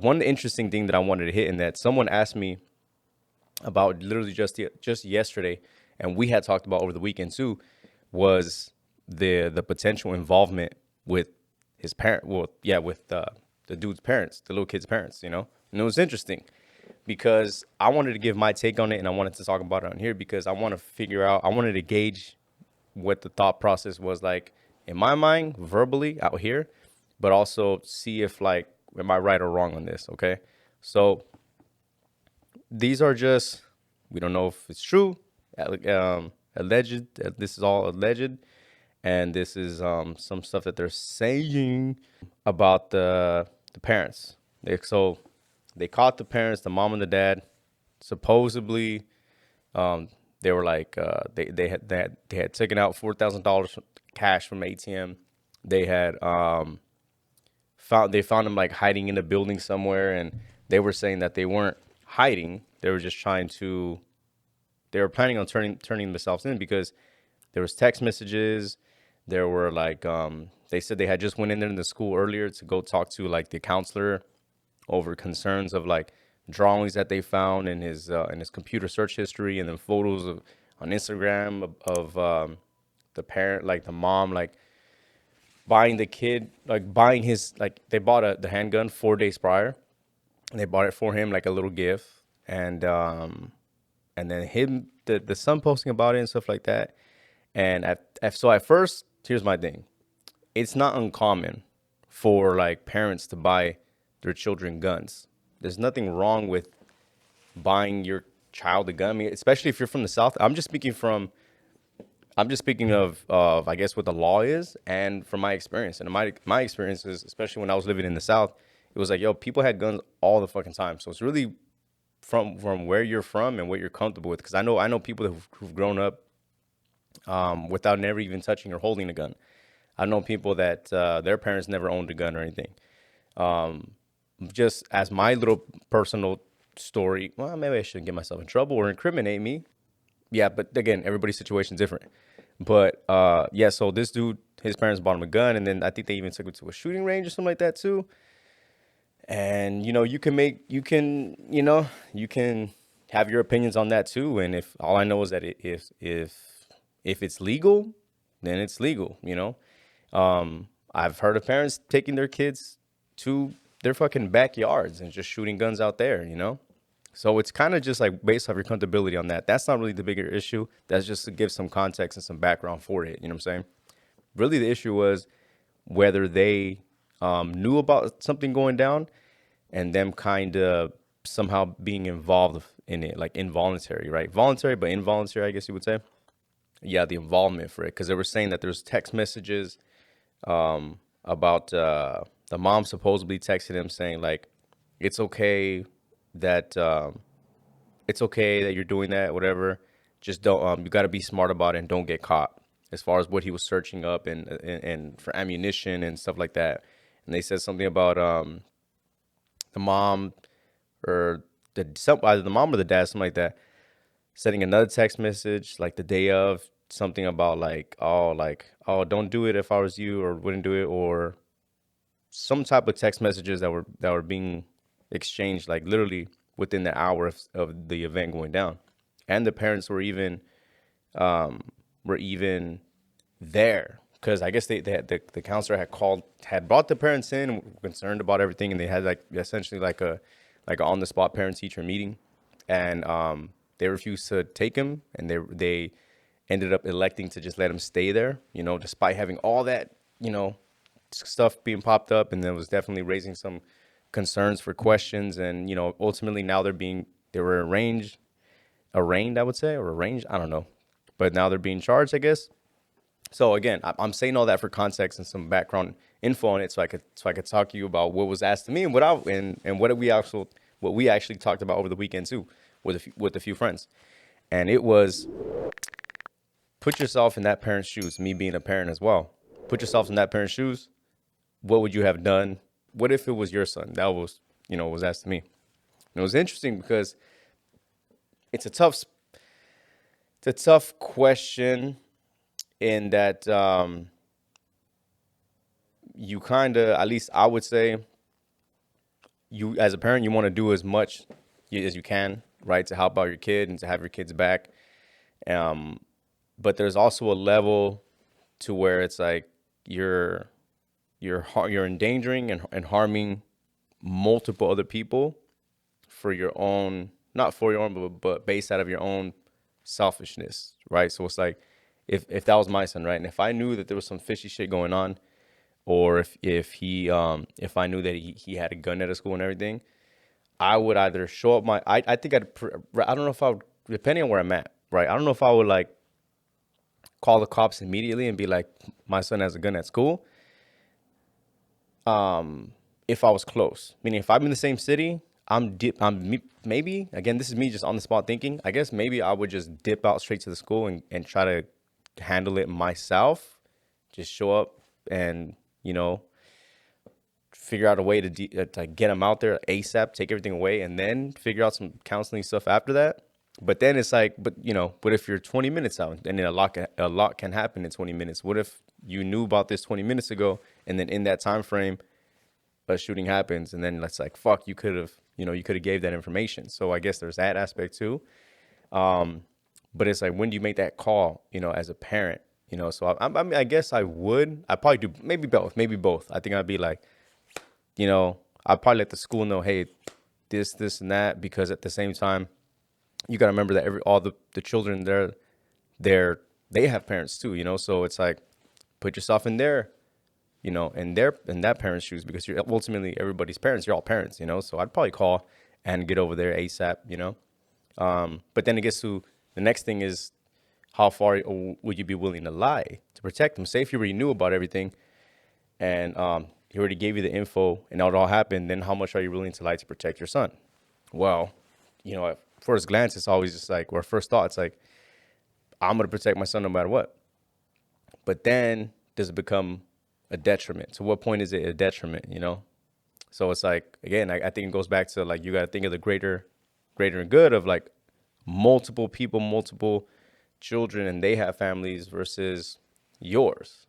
One interesting thing that I wanted to hit, and that someone asked me about literally just yesterday, and we had talked about over the weekend too, was the potential involvement with his parent. Well, yeah, with the dude's parents, the little kid's parents. And it was interesting because I wanted to give my take on it, and I wanted to talk about it on here because I want to figure out. I wanted to gauge what the thought process was like in my mind, verbally out here, but also see if like am I right or wrong on this. Okay, so these are just, we don't know if it's true, alleged. This is all alleged, and this is some stuff that they're saying about the parents. So they caught the parents, the mom and the dad. Supposedly, they were like they had taken out $4,000 cash from ATM. They had found them like hiding in a building somewhere, and they were saying that they weren't hiding. They were just trying to. They were planning on turning themselves in because there was text messages. There were like they said they had just went in there in the school earlier to go talk to like the counselor over concerns of like drawings that they found in his computer search history, and then photos of on Instagram of the parent, like the mom, like buying the kid, like buying his, like they bought the handgun 4 days prior. And they bought it for him like a little gift, and then him, the son posting about it and stuff like that. And so at first, here's my thing: it's not uncommon for like parents to buy their children guns. There's nothing wrong with buying your child a gun. I mean, especially if you're from the South. I'm just speaking of I guess what the law is, and from my experience. And my experiences, especially when I was living in the South, it was like, yo, people had guns all the fucking time. So it's really from where you're from and what you're comfortable with. Because I know people who've grown up without never even touching or holding a gun. I know people that their parents never owned a gun or anything. Just as my little personal story, well, maybe I shouldn't get myself in trouble or incriminate me. Yeah, but again, everybody's situation is different. But yeah, so this dude, his parents bought him a gun, and then I think they even took him to a shooting range or something like that too. And you can have your opinions on that too. And if all I know is that if it's legal, then it's legal. I've heard of parents taking their kids to their fucking backyards and just shooting guns out there. So it's kind of just like based off your comfortability on that. That's not really the bigger issue. That's just to give some context and some background for it. You know what I'm saying? Really, the issue was whether they knew about something going down and them kind of somehow being involved in it, like involuntary, right? Voluntary, but involuntary, I guess you would say. Yeah, the involvement for it. Because they were saying that there's text messages about the mom supposedly texted him saying, like, it's okay that you're doing that, whatever. Just don't, you got to be smart about it and don't get caught as far as what he was searching up and for ammunition and stuff like that. And they said something about the mom or either the mom or the dad, something like that, sending another text message like the day of, something about like, oh, don't do it if I was you, or wouldn't do it, or some type of text messages that were being exchanged like literally within the hour of the event going down. And the parents were even there because I guess they had the counselor had brought the parents in and were concerned about everything, and they had like essentially like a on the spot parent teacher meeting, and they refused to take him, and they ended up electing to just let him stay there, despite having all that, stuff being popped up, and then was definitely raising some concerns for questions, and ultimately now they were arraigned, I would say, or arranged, I don't know, but now they're being charged, I guess. So again, I'm saying all that for context and some background info on it, so I could talk to you about what was asked to me and what we actually talked about over the weekend too, with a few friends, and it was, put yourself in that parent's shoes. Me being a parent as well, put yourself in that parent's shoes. What would you have done? What if it was your son? That was asked to me. And it was interesting because it's a tough question in that you kind of, at least I would say, you as a parent, you want to do as much as you can, right, to help out your kid and to have your kids back. Um, but there's also a level to where it's like you're you're endangering and harming multiple other people for your own, not for your own, but based out of your own selfishness, right? So it's like if that was my son, right, and if I knew that there was some fishy shit going on, or if I knew that he had a gun at a school and everything, I would either show up I think I don't know if I would, depending on where I'm at, right? I don't know if I would like call the cops immediately and be like, my son has a gun at school. If I was close, meaning if I'm in the same city, maybe, again, this is me just on the spot thinking, I guess maybe I would just dip out straight to the school and try to handle it myself. Just show up and, figure out a way to get them out there ASAP, take everything away, and then figure out some counseling stuff after that. But then it's like, but if you're 20 minutes out, and then a lot can happen in 20 minutes. What if you knew about this 20 minutes ago, and then in that time frame, a shooting happens, and then it's like, fuck, you could have gave that information. So I guess there's that aspect too. But it's like, when do you make that call, as a parent, so I mean, I guess I probably do maybe both. I think I'd be like, I'd probably let the school know, hey, this and that, because at the same time, you got to remember that all the children they have parents too, so it's like, put yourself in in that parent's shoes, because you're ultimately everybody's parents. You're all parents, so I'd probably call and get over there ASAP. But then it gets to the next thing is, how far would you be willing to lie to protect them? Say if you already knew about everything, and he already gave you the info and it all happened, then how much are you willing to lie to protect your son? Well, at first glance, it's always just like, or first thought, it's like, I'm going to protect my son no matter what. But then does it become a detriment? To what point is it a detriment, So it's like, again, I think it goes back to like, you got to think of the greater and good of like multiple people, multiple children, and they have families versus yours.